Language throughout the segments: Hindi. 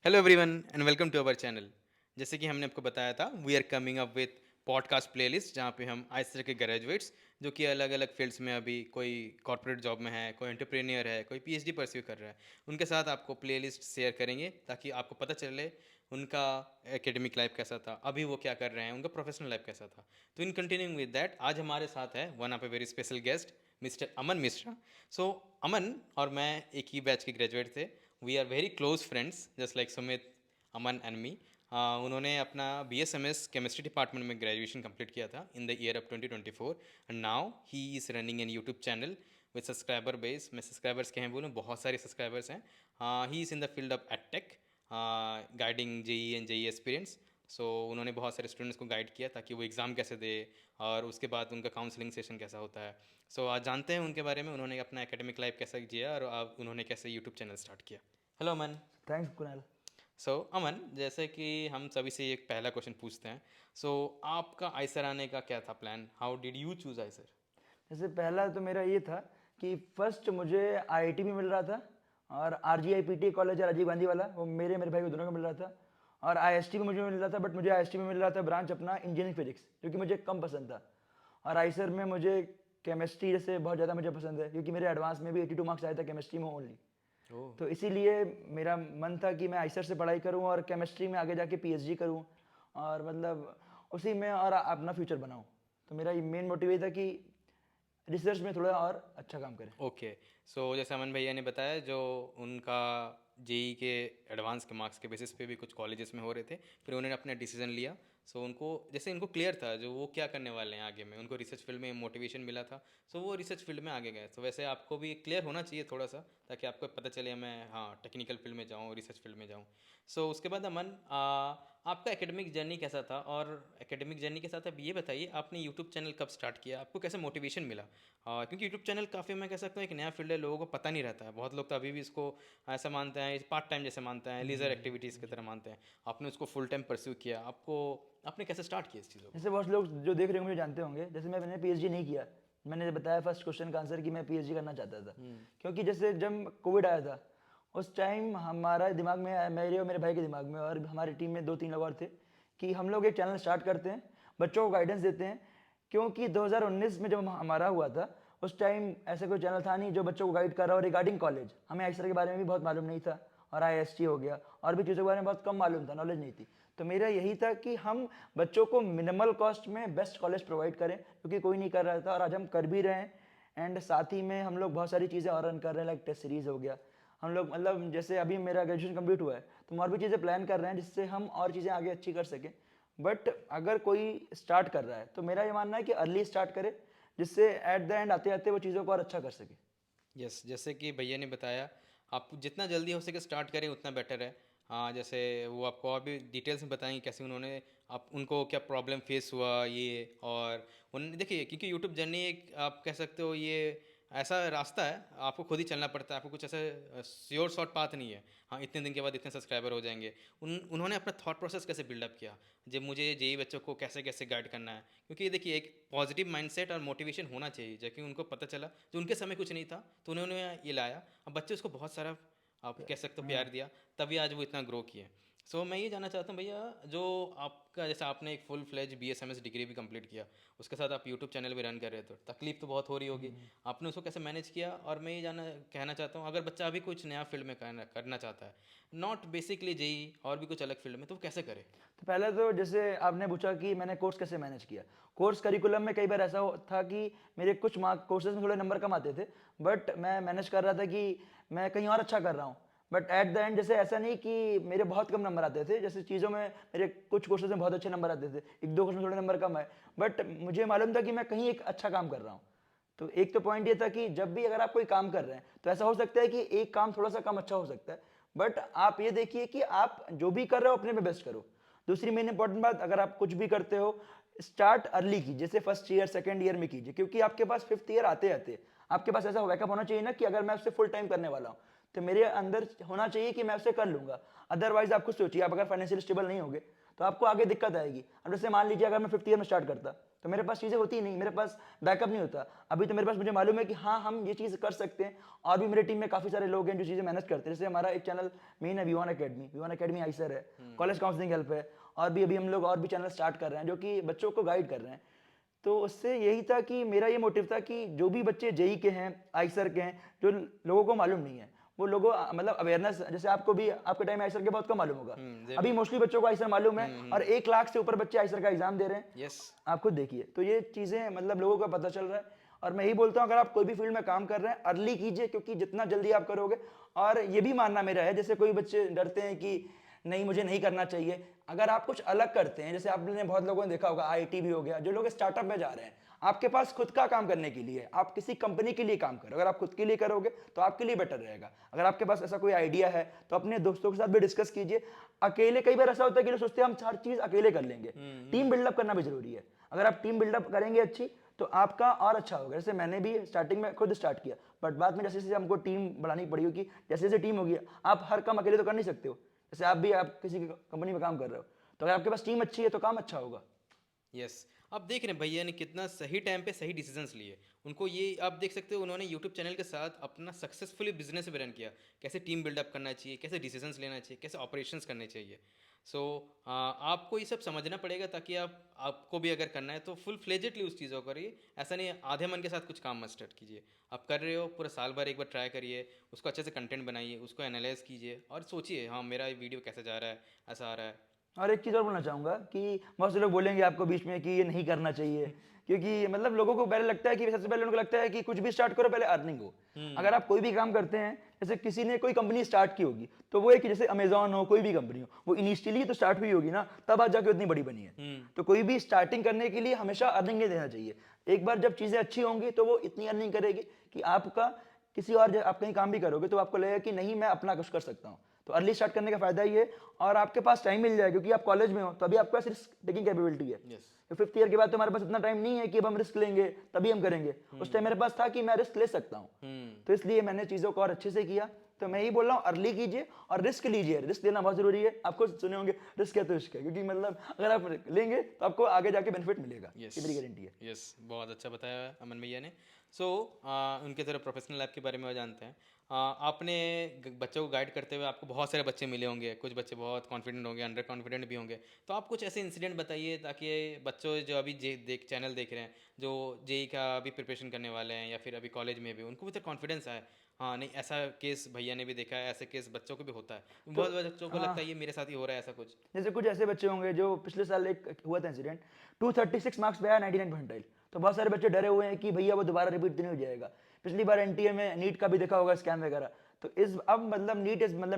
Hello everyone and welcome to our channel. जैसे कि हमने आपको बताया था, we are coming up with podcast playlist जहाँ पे हम आईएसआर के ग्रेजुएट्स जो कि अलग अलग फील्ड्स में अभी कोई कॉर्पोरेट जॉब में है, कोई एंटरप्रेन्योर है, कोई पीएचडी परस्यू कर रहा है, उनके साथ आपको प्लेलिस्ट शेयर करेंगे ताकि आपको पता चले उनका एकेडमिक लाइफ कैसा था, अभी वो क्या कर रहे हैं, उनका प्रोफेशनल लाइफ कैसा था। तो इन कंटिन्यूइंग विद दैट, आज हमारे साथ है one of a very special guest mister Aman Mishra. So Aman और मैं एक ही बैच के ग्रेजुएट थे। We are very close friends just like Sumit, Aman and me. उन्होंने अपना BSMS केमिस्ट्री डिपार्टमेंट में ग्रेजुएशन कंप्लीट किया था in the year of 2024 and now he is running an YouTube channel with subscriber base. मैं सब्सक्राइबर्स के हैं बोलूँ, बहुत सारे सब्सक्राइबर्स हैं। He is in the field of edtech, guiding JEE and JEE aspirants. So उन्होंने बहुत सारे स्टूडेंट्स को गाइड किया ताकि वो एग्ज़ाम कैसे दे और उसके बाद उनका काउंसलिंग सेशन कैसा होता है। सो आज जानते हैं उनके बारे में, उन्होंने अपना एकेडमिक लाइफ कैसा जिया और अब उन्होंने कैसे यूट्यूब चैनल स्टार्ट किया। हेलो अमन। थैंक्स कुणाल। सो अमन, जैसे कि हम सभी से एक पहला क्वेश्चन पूछते हैं। सो आपका आइसर आने का क्या था plan? How did you choose Eicher? जैसे पहला तो मेरा ये था कि फर्स्ट मुझे आईआईटी में मिल रहा था और आरजीआईपीटी कॉलेज है राजीव गांधी वाला, वो मेरे भाई को दोनों को मिल रहा था। और आईएसटी में मुझे मिल रहा था, बट मुझे आईएसटी में मिल रहा था ब्रांच अपना इंजीनियरिंग फिजिक्स, जो कि मुझे कम पसंद था। और आइसर में मुझे केमिस्ट्री जैसे बहुत ज़्यादा मुझे पसंद है, क्योंकि मेरे एडवांस में भी 82 मार्क्स आया था केमिस्ट्री में ओनली। ओह। तो इसीलिए मेरा मन था कि मैं आइसर से पढ़ाई करूं और केमिस्ट्री में आगे जाके पीएचडी करूं, और मतलब उसी में और अपना फ्यूचर बनाऊं। तो मेरा मेन मोटिव ये था कि रिसर्च में थोड़ा और अच्छा काम करें। ओके। सो जैसे अमन भैया ने बताया, जो उनका जेई के एडवांस के मार्क्स के बेसिस पे भी कुछ कॉलेजेस में हो रहे थे, फिर उन्होंने अपना डिसीजन लिया। सो उनको जैसे इनको क्लियर था जो वो क्या करने वाले हैं आगे में, उनको रिसर्च फील्ड में मोटिवेशन मिला था। सो वो रिसर्च फील्ड में आगे गए। तो वैसे आपको भी क्लियर होना चाहिए थोड़ा सा, ताकि आपको पता चले मैं हाँ टेक्निकल फील्ड में जाऊँ, रिसर्च फील्ड में जाऊँ। सो उसके बाद अमन, आपका एकेडमिक जर्नी कैसा था? और एकेडमिक जर्नी के साथ आप ये बताइए, आपने यूट्यूब चैनल कब स्टार्ट किया, आपको कैसे मोटिवेशन मिला? क्योंकि यूट्यूब चैनल काफ़ी, मैं कह सकता हूँ, एक नया फील्ड है, लोगों को पता नहीं रहता है। बहुत लोग तो अभी भी इसको ऐसा मानते हैं, पार्ट टाइम जैसे मानते हैं, लीजर एक्टिविटीज़ की जी। तरह मानते हैं। आपने उसको फुल टाइम परस्यू किया, आपको आपने कैसे स्टार्ट किया इस चीज़ों को? जैसे बहुत लोग जो देख रहे होंगे मुझे जानते होंगे, जैसे मैंने पीएचडी नहीं किया। मैंने बताया फर्स्ट क्वेश्चन का आंसर कि मैं पीएचडी करना चाहता था, क्योंकि जैसे जब कोविड आया था उस टाइम हमारा दिमाग में, मेरे और मेरे भाई के दिमाग में और हमारी टीम में दो तीन लोग और थे, कि हम लोग एक चैनल स्टार्ट करते हैं, बच्चों को गाइडेंस देते हैं। क्योंकि 2019 में जब हमारा हुआ था उस टाइम ऐसा कोई चैनल था नहीं जो बच्चों को गाइड कर रहा हो रिगार्डिंग कॉलेज। हमें आईसर के बारे में भी बहुत मालूम नहीं था, और आईएसटी हो गया और भी चीज़ों के बारे में बहुत कम मालूम था, नॉलेज नहीं थी। तो मेरा यही था कि हम बच्चों को मिनिमल कॉस्ट में बेस्ट कॉलेज प्रोवाइड करें, क्योंकि कोई नहीं कर रहा था और आज हम कर भी रहे हैं। एंड साथ ही में हम लोग बहुत सारी चीज़ें और रन कर रहे हैं, लाइक टेस्ट सीरीज हो गया। हम लोग मतलब जैसे अभी मेरा ग्रेजुएशन कंप्लीट हुआ है तो हम और भी चीज़ें प्लान कर रहे हैं जिससे हम और चीज़ें आगे अच्छी कर सकें। बट अगर कोई स्टार्ट कर रहा है तो मेरा ये मानना है कि अर्ली स्टार्ट करे, जिससे एट द एंड आते आते वो चीज़ों को और अच्छा कर सके। यस, जैसे कि भैया ने बताया, आप जितना जल्दी हो सके स्टार्ट करें उतना बेटर है। हाँ, जैसे वो आपको और भी डिटेल्स में बताएंगे कैसे उन्होंने, आप उनको क्या प्रॉब्लम फेस हुआ ये। और उन देखिए, क्योंकि यूट्यूब जर्नी एक, आप कह सकते हो ये ऐसा रास्ता है, आपको खुद ही चलना पड़ता है, आपको कुछ ऐसा श्योर शॉर्ट पाथ नहीं है हाँ इतने दिन के बाद इतने सब्सक्राइबर हो जाएंगे। उन्होंने अपना थॉट प्रोसेस कैसे बिल्डअप किया, जब मुझे जेई बच्चों को कैसे कैसे गाइड करना है। क्योंकि ये देखिए, एक पॉजिटिव माइंडसेट और मोटिवेशन होना चाहिए, जबकि उनको पता चला जो उनके समय कुछ नहीं था, तो उन्होंने ये लाया। अब बच्चे उसको बहुत सारा, आप कह सकते हो, हाँ। प्यार दिया, तभी आज वो इतना ग्रो किए। सो मैं ये जानना चाहता हूँ भैया, जो आपका जैसे आपने एक फुल फ्लेज BSMS डिग्री भी कंप्लीट किया, उसके साथ आप यूट्यूब चैनल भी रन कर रहे, तो तकलीफ तो बहुत हो रही होगी, आपने उसको कैसे मैनेज किया? और मैं ये जानना कहना चाहता हूँ, अगर बच्चा अभी कुछ नया फील्ड में करना चाहता है, नॉट बेसिकली जेई और भी कुछ अलग फील्ड में, तो वो कैसे करे? तो पहले तो जैसे आपने पूछा कि मैंने कोर्स कैसे मैनेज किया। कोर्स करिकुलम में कई बार ऐसा था कि मेरे कुछ मार्क कोर्सेज में थोड़े नंबर कम आते थे, बट मैं मैनेज कर रहा था कि मैं कहीं और अच्छा कर रहा हूँ। बट एट द एंड जैसे ऐसा नहीं कि मेरे बहुत कम नंबर आते थे, जैसे चीज़ों में मेरे कुछ कोर्सेज में बहुत अच्छे नंबर आते थे, एक दो कोर्स में थोड़े नंबर कम आए, बट मुझे मालूम था कि मैं कहीं एक अच्छा काम कर रहा हूँ। तो एक तो पॉइंट ये था कि जब भी अगर आप कोई काम कर रहे हैं तो ऐसा हो सकता है कि एक काम थोड़ा सा कम अच्छा हो सकता है, बट आप ये देखिए कि आप जो भी कर रहे हो अपने में बेस्ट करो। दूसरी मेन इंपॉर्टेंट बात, अगर आप कुछ भी करते हो स्टार्ट अर्ली कीजिए, जैसे फर्स्ट ईयर सेकंड ईयर में कीजिए, क्योंकि आपके पास फिफ्थ ईयर आते आते आपके पास ऐसा बैकअप होना चाहिए ना कि अगर मैं उससे फुल टाइम करने वाला हूँ तो मेरे अंदर होना चाहिए कि मैं उसे कर लूंगा। अदरवाइज आप खुद सोचिए, आप अगर फाइनेंशियल स्टेबल नहीं होगे तो आपको आगे दिक्कत आएगी। अब जैसे मान लीजिए अगर मैं 5th ईयर में स्टार्ट करता तो मेरे पास चीज़ें होती ही नहीं, मेरे पास बैकअप नहीं होता। अभी तो मेरे पास मुझे मालूम है कि हाँ हम ये चीज़ कर सकते हैं, और भी मेरे टीम में काफ़ी सारे लोग हैं जो चीज़ें मैनेज करते हैं। जैसे हमारा एक चैनल मेन है वी1 अकेडमी आइसर है, कॉलेज काउंसलिंग हेल्प है, और भी अभी हम लोग और भी चैनल स्टार्ट कर रहे हैं जो कि बच्चों को गाइड कर रहे हैं। तो उससे यही था कि मेरा ये मोटिव था कि जो भी बच्चे जेई के हैं, आइसर के हैं, जो लोगों को मालूम नहीं है, वो लोगों मतलब अवेयरनेस, जैसे आपको भी आपके टाइम आइसर के बहुत कम मालूम होगा, अभी मोस्टली बच्चों को आइसर मालूम है, और 1 लाख से ऊपर बच्चे आइसर का एग्जाम दे रहे हैं। यस। आप खुद देखिए, तो ये चीजें मतलब लोगों को पता चल रहा है। और मैं यही बोलता हूँ, अगर आप कोई भी फील्ड में काम कर रहे हैं, अर्ली कीजिए, क्योंकि जितना जल्दी आप करोगे। और ये भी मानना मेरा है, जैसे कोई बच्चे डरते हैं कि नहीं मुझे नहीं करना चाहिए, अगर आप कुछ अलग करते हैं, जैसे आपने बहुत लोगों ने देखा होगा आईटी भी हो गया, जो लोग स्टार्टअप में जा रहे हैं, आपके पास खुद का काम करने के लिए, आप किसी कंपनी के लिए काम करो। अगर आप खुद के लिए करोगे तो आपके लिए बेटर रहेगा। अगर आपके पास ऐसा कोई आइडिया है तो अपने दोस्तों के साथ भी डिस्कस कीजिए। अकेले कई बार ऐसा होता है कि लोग सोचते हैं हम हर चीज अकेले कर लेंगे, टीम बिल्डअप करना भी जरूरी है। अगर आप टीम बिल्डअप करेंगे अच्छी, तो आपका और अच्छा होगा। जैसे मैंने भी स्टार्टिंग में खुद स्टार्ट किया, बट बाद में जैसे जैसे हमको टीम बढ़ानी पड़ी, क्योंकि जैसे जैसे टीम होगी, आप हर काम अकेले तो कर नहीं सकते हो। जैसे आप किसी कंपनी में काम कर रहे हो, तो अगर आपके पास टीम अच्छी है तो काम अच्छा होगा। यस। आप देख रहे हैं भैया ने कितना सही टाइम पे सही डिसीजंस लिए। उनको ये आप देख सकते हो, उन्होंने यूट्यूब चैनल के साथ अपना सक्सेसफुली बिजनेस भी रन किया। कैसे टीम बिल्डअप करना चाहिए, कैसे डिसीजंस लेना चाहिए, कैसे ऑपरेशंस करने चाहिए। सो आपको ये सब समझना पड़ेगा, ताकि आपको भी अगर करना है तो फुल फ्लेजेडली उस चीज़ों को करिए। ऐसा नहीं आधे मन के साथ कुछ काम मत स्टार्ट कीजिए। आप कर रहे हो, पूरा साल भर एक बार ट्राई करिए, उसको अच्छे से कंटेंट बनाइए, उसको एनालाइज कीजिए, और सोचिए हाँ मेरा वीडियो कैसे जा रहा है, ऐसा आ रहा है। और एक चीज़ और बोलना चाहूँगा कि बहुत से लोग बोलेंगे आपको बीच में कि ये नहीं करना चाहिए, क्योंकि मतलब लोगों को पहले लगता है कि, सबसे पहले उनको लगता है कि कुछ भी स्टार्ट करो पहले अर्निंग हो। अगर आप कोई भी काम करते हैं, जैसे किसी ने कोई कंपनी स्टार्ट की होगी, तो वो एक जैसे अमेजॉन हो, कोई भी कंपनी हो, वो इनिशियली तो स्टार्ट हुई होगी ना, तब आज जाके उतनी बड़ी बनी है। तो कोई भी स्टार्टिंग करने के लिए हमेशा अर्निंग नहीं देना चाहिए। एक बार जब चीज़ें अच्छी होंगी तो वो इतनी अर्निंग करेगी कि आपका किसी और आप कहीं काम भी करोगे तो आपको लगेगा कि नहीं मैं अपना कुछ कर सकता हूँ। तो अर्ली स्टार्ट करने का फायदा ये है, और आपके पास टाइम मिल जाए, क्योंकि आप कॉलेज में हो तो अभी आपके पास रिस्क टेकिंग कैपेबिलिटी है। यस। तो 5th ईयर के बाद तो हमारे पास इतना टाइम नहीं है कि अब हम रिस्क लेंगे तभी हम करेंगे। उस टाइम मेरे पास था कि मैं रिस्क ले सकता हूँ, तो इसलिए मैंने चीज़ों को और अच्छे से किया। तो मैं यही बोल रहा हूँ, अर्ली कीजिए और रिस्क लीजिए। रिस्क लेना बहुत जरूरी है। आपको सुने होंगे रिस्क है तो इश्क है, क्योंकि मतलब अगर आप लेंगे तो आपको आगे जाके बेनिफिट मिलेगा, यस। ये मेरी गारंटी है। यस, बहुत अच्छा बताया है अमन भैया ने। सो उनके तरह प्रोफेशनल लाइफ के बारे में वो जानते हैं। आपने बच्चों को गाइड करते हुए आपको बहुत सारे बच्चे मिले होंगे, कुछ बच्चे बहुत कॉन्फिडेंट होंगे, अंडर कॉन्फिडेंट भी होंगे। तो आप कुछ ऐसे इंसिडेंट बताइए, ताकि बच्चों जो अभी चैनल देख रहे हैं, जो जेई का अभी प्रिपरेशन करने वाले हैं या फिर अभी कॉलेज में भी, उनको भी तो कॉन्फिडेंस आए। हाँ नहीं, ऐसा केस भैया ने भी देखा है, ऐसे केस बच्चों को भी होता है। तो बहुत बच्चों को हाँ, लगता है ये मेरे साथ ही हो रहा है ऐसा कुछ। जैसे कुछ ऐसे बच्चे होंगे जो पिछले साल एक हुआ था इंसिडेंट, 236 मार्क्स पे आया 99 परसेंटाइल। तो बहुत सारे बच्चे डरे हुए हैं कि भैया वो दोबारा रिपीट तो नहीं हो जाएगा। पिछली बार एनटीए में नीट का भी देखा होगा स्कैम वगैरह। तो इस अब मतलब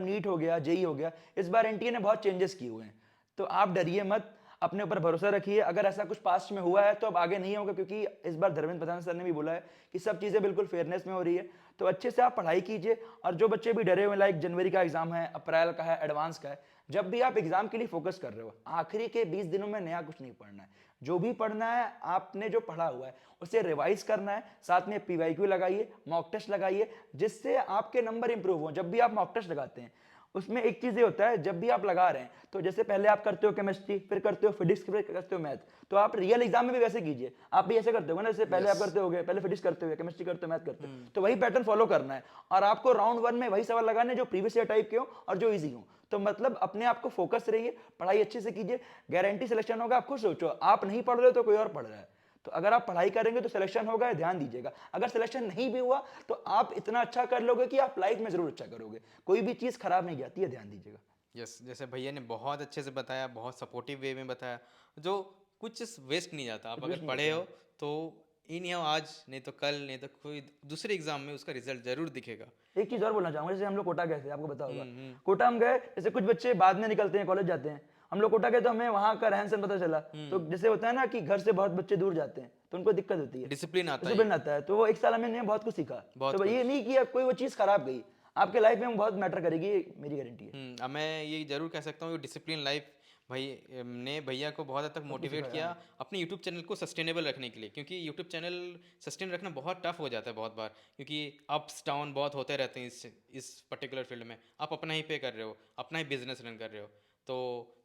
नीट हो गया, जेई हो गया, इस बार एनटीए ने बहुत चेंजेस किए हुए हैं। तो आप डरिए मत, अपने ऊपर भरोसा रखिए। अगर ऐसा कुछ पास्ट में हुआ है तो अब आगे नहीं होगा, क्योंकि इस बार धर्मेंद्र प्रधान सर ने भी बोला है कि सब चीज़ें बिल्कुल फेयरनेस में हो रही है। तो अच्छे से आप पढ़ाई कीजिए। और जो बच्चे भी डरे हुए, लाइक जनवरी का एग्जाम है, अप्रैल का है, एडवांस का है, जब भी आप एग्जाम के लिए फोकस कर रहे हो, आखिरी के 20 दिनों में नया कुछ नहीं पढ़ना है। जो भी पढ़ना है, आपने जो पढ़ा हुआ है उसे रिवाइज करना है। साथ में पीवाईक्यू लगाइए, मॉक टेस्ट लगाइए, जिससे आपके नंबर इंप्रूव हो। जब भी आप मॉक टेस्ट लगाते हैं, उसमें एक चीज ये होता है, जब भी आप लगा रहे हैं, तो जैसे पहले आप करते हो केमिस्ट्री, फिर करते हो फिजिक्स, फिर करते हो मैथ, तो आप रियल एग्जाम में भी वैसे कीजिए। आप भी ऐसे करते हो ना, जैसे पहले आप करते होगे, पहले फिजिक्स करते हो, केमिस्ट्री करते हो, मैथ करते हो, तो वही पैटर्न फॉलो करना है। और आपको राउंड 1 में वही सवाल लगाने जो प्रीवियस ईयर टाइप के हो और जो इजी हो। तो मतलब अपने आप को फोकस रहिए, पढ़ाई अच्छे से कीजिए, गारंटी सिलेक्शन होगा। आप खुद सोचो, आप नहीं पढ़ रहे हो तो कोई और पढ़ रहा है। तो अगर आप पढ़ाई करेंगे तो सिलेक्शन होगा, ध्यान दीजिएगा। अगर सिलेक्शन नहीं भी हुआ तो आप इतना अच्छा कर लोगे कि आप लाइफ में जरूर अच्छा करोगे। कोई भी चीज खराब नहीं जाती है, ध्यान दीजिएगा। यस, जैसे भैया ने बहुत अच्छे से बताया, बहुत सपोर्टिव वे में बताया, जो कुछ वेस्ट नहीं जाता। आप कुछ अगर नहीं पढ़े होता हो है। तो इन या आज नहीं तो कल, नहीं तो कोई दूसरे एग्जाम में उसका रिजल्ट जरूर दिखेगा। एक चीज और बोलना चाहूंगा, जैसे हम लोग कोटा गए थे, आपको पता होगा। हम्म। कोटा हम गए, जैसे कुछ बच्चे बाद में निकलते हैं, कॉलेज जाते हैं। हम लोग कोटा गए तो हमें वहाँ का रहन सहन पता चला। तो जैसे होता है ना कि घर से बहुत बच्चे दूर जाते हैं तो उनको दिक्कत होती है, डिसिप्लिन आता है डिसिप्लिन एक, आता है। तो वो एक साल हमने बहुत कुछ सीखा। बहुत तो ये कुछ। नहीं कि कोई वो चीज़ खराब गई, आपके लाइफ में बहुत मैटर करेगी, ये मेरी गारंटी है। अब मैं ये जरूर कह सकता हूँ, डिसिप्लिन लाइफ भाई ने भैया को बहुत हद तक मोटिवेट किया अपने यूट्यूब चैनल को सस्टेनेबल रखने के लिए, क्योंकि यूट्यूब चैनल सस्टेन रखना बहुत टफ हो जाता है बहुत बार, क्योंकि अप्स डाउन बहुत होते रहते हैं इस पर्टिकुलर फील्ड में। आप अपना ही पे कर रहे हो, अपना ही बिजनेस रन कर रहे हो। तो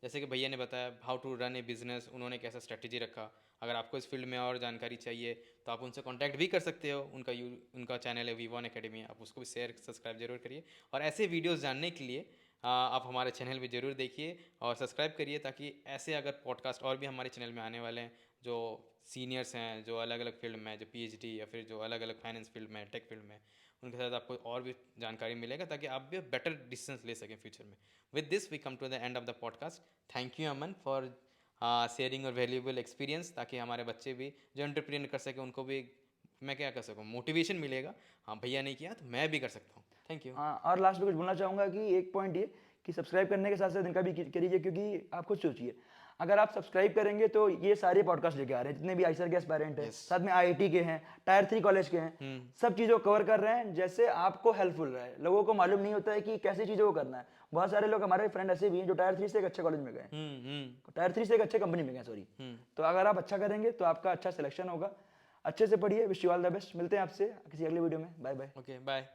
जैसे कि भैया ने बताया how to run a business, उन्होंने कैसा स्ट्रेटजी रखा। अगर आपको इस फील्ड में और जानकारी चाहिए तो आप उनसे कांटेक्ट भी कर सकते हो। उनका चैनल है V1 एकेडमी, आप उसको भी शेयर सब्सक्राइब जरूर करिए। और ऐसे वीडियोस जानने के लिए आप हमारे चैनल भी ज़रूर देखिए और सब्सक्राइब करिए, ताकि ऐसे अगर पॉडकास्ट और भी हमारे चैनल में आने वाले हैं जो सीनियर्स हैं, जो अलग अलग फील्ड में, जो PhD या फिर जो अलग अलग फाइनेंस फील्ड में, टेक फील्ड में, उनके साथ आपको और भी जानकारी मिलेगा, ताकि आप भी बेटर डिसीजंस ले सकें फ्यूचर में। With this we come to the end of the podcast. Thank you Aman for sharing your valuable experience, ताकि हमारे बच्चे भी जो एंटरप्रेन्योर कर सके, उनको भी मैं क्या कर सकूँ, मोटिवेशन मिलेगा। हाँ भैया ने किया तो मैं भी कर सकता हूँ। Thank you. हाँ, और लास्ट में कुछ बोलना चाहूँगा कि एक पॉइंट ये कि सब्सक्राइब करने के साथ साथ इनका भी करिए, क्योंकि आप खुद सोचिए, अगर आप सब्सक्राइब करेंगे तो ये सारे पॉडकास्ट लेके आ रहे हैं, जितने भी आईसर के एस्पायरेंट हैं, Yes. साथ में IIT के हैं, टायर 3 कॉलेज के हैं, सब चीज़ों को कवर कर रहे हैं जैसे आपको हेल्पफुल रहे। लोगों को मालूम नहीं होता है कि कैसी चीज़ों को करना है। बहुत सारे लोग हमारे फ्रेंड ऐसे भी हैं जो टायर 3 से एक अच्छे कॉलेज में गए, टायर 3 से एक अच्छे कंपनी में गए, सॉरी। तो अगर आप अच्छा करेंगे तो आपका अच्छा सिलेक्शन होगा। अच्छे से पढ़िए, wish you all the best. मिलते हैं आपसे किसी अगले वीडियो में। Bye bye. Okay bye.